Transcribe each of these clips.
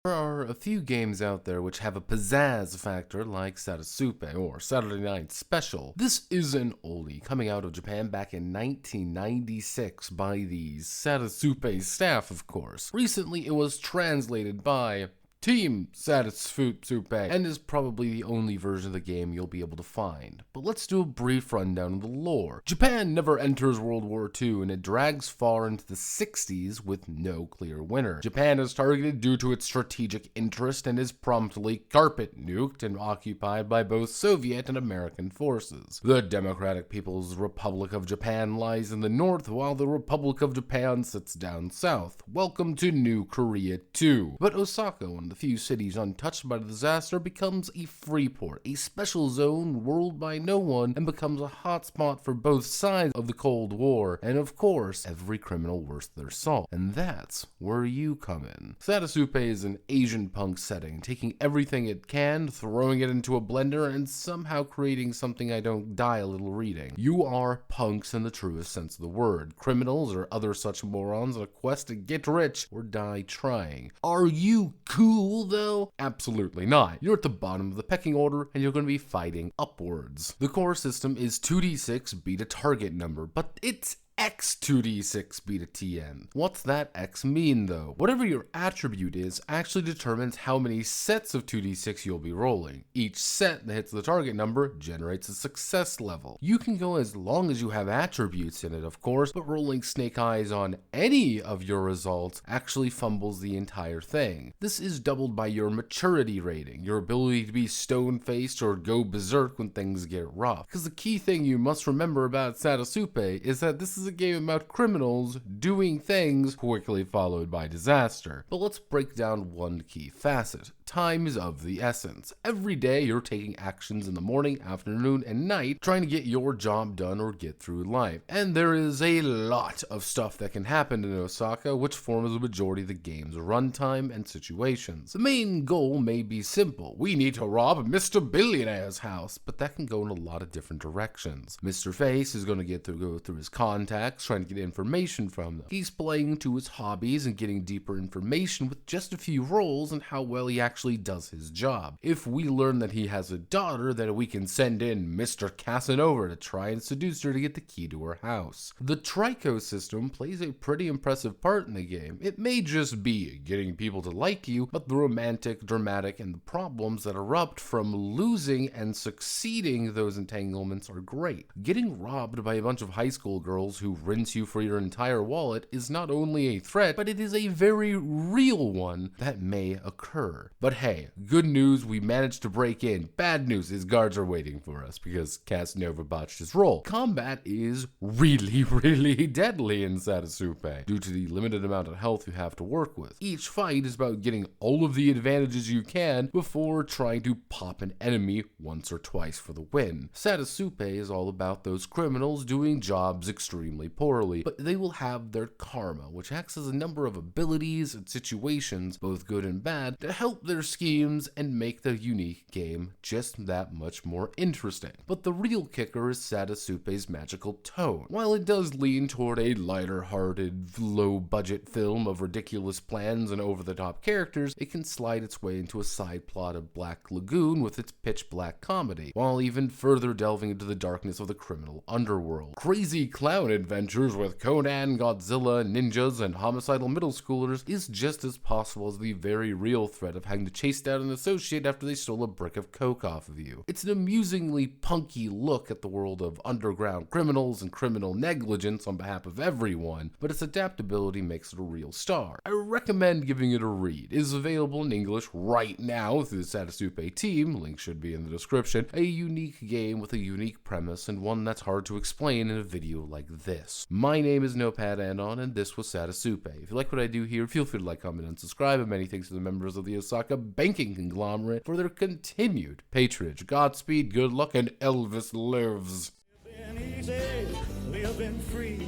There are a few games out there which have a pizzazz factor like Satasupe or Saturday Night Special. This is an oldie coming out of Japan back in 1996 by the Satasupe staff, of course. Recently it was translated by Team Satasupe, and is probably the only version of the game you'll be able to find. But let's do a brief rundown of the lore. Japan never enters World War II, and it drags far into the 60s with no clear winner. Japan is targeted due to its strategic interest and is promptly carpet nuked and occupied by both Soviet and American forces. The Democratic People's Republic of Japan lies in the north, while the Republic of Japan sits down south. Welcome to New Korea 2. But Osaka, one of the few cities untouched by the disaster, becomes a free port, a special zone ruled by no one, and becomes a hotspot for both sides of the Cold War, and of course, every criminal worth their salt. And that's where you come in. Satasupe is an Asian punk setting, taking everything it can, throwing it into a blender, and somehow creating something I don't die a little reading. You are punks in the truest sense of the word, criminals or other such morons on a quest to get rich or die trying. Are you cool though? Absolutely not. You're at the bottom of the pecking order and you're going to be fighting upwards. The core system is 2d6 beat a target number, but it's X 2d6 beat a TN. What's that X mean though? Whatever your attribute is actually determines how many sets of 2d6 you'll be rolling. Each set that hits the target number generates a success level. You can go as long as you have attributes in it, of course, but rolling snake eyes on any of your results actually fumbles the entire thing. This is doubled by your maturity rating, your ability to be stone-faced or go berserk when things get rough. Because the key thing you must remember about Satasupe is that this is a game about criminals doing things quickly followed by disaster. But let's break down one key facet. Time is of the essence. Every day you're taking actions in the morning, afternoon, and night trying to get your job done or get through life. And there is a lot of stuff that can happen in Osaka, which forms the majority of the game's runtime and situations. The main goal may be simple. We need to rob Mr. Billionaire's house, but that can go in a lot of different directions. Mr. Face is going to go through his contacts, trying to get information from them. He's playing to his hobbies and getting deeper information with just a few rolls and how well he actually does his job. If we learn that he has a daughter, then we can send in Mr. Casanova to try and seduce her to get the key to her house. The Trico system plays a pretty impressive part in the game. It may just be getting people to like you, but the romantic, dramatic, and the problems that erupt from losing and succeeding those entanglements are great. Getting robbed by a bunch of high school girls who rinse you for your entire wallet is not only a threat, but it is a very real one that may occur. But hey, good news, we managed to break in. Bad news is guards are waiting for us because Casanova botched his roll. Combat is really deadly in Satasupe due to the limited amount of health you have to work with. Each fight is about getting all of the advantages you can before trying to pop an enemy once or twice for the win. Satasupe is all about those criminals doing jobs extremely poorly, but they will have their karma, which acts as a number of abilities and situations, both good and bad, to help their schemes and make the unique game just that much more interesting. But the real kicker is Satasupe's magical tone. While it does lean toward a lighter-hearted, low-budget film of ridiculous plans and over-the-top characters, it can slide its way into a side plot of Black Lagoon with its pitch-black comedy, while even further delving into the darkness of the criminal underworld. Crazy clown adventures with Conan, Godzilla, ninjas, and homicidal middle schoolers is just as possible as the very real threat of having to chase down an associate after they stole a brick of coke off of you. It's an amusingly punky look at the world of underground criminals and criminal negligence on behalf of everyone, but its adaptability makes it a real star. I recommend giving it a read. It is available in English right now through the Satasupe team, link should be in the description. A unique game with a unique premise and one that's hard to explain in a video like this. My name is Notepad and this was Satasupe. If you like what I do here, feel free to like, comment, and subscribe, and many thanks to the members of the Osaka banking conglomerate for their continued patronage. Godspeed, good luck, and Elvis lives. Living easy, living free.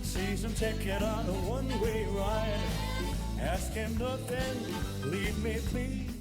See some ticket on a one-way ride. Ask him nothing, leave me be.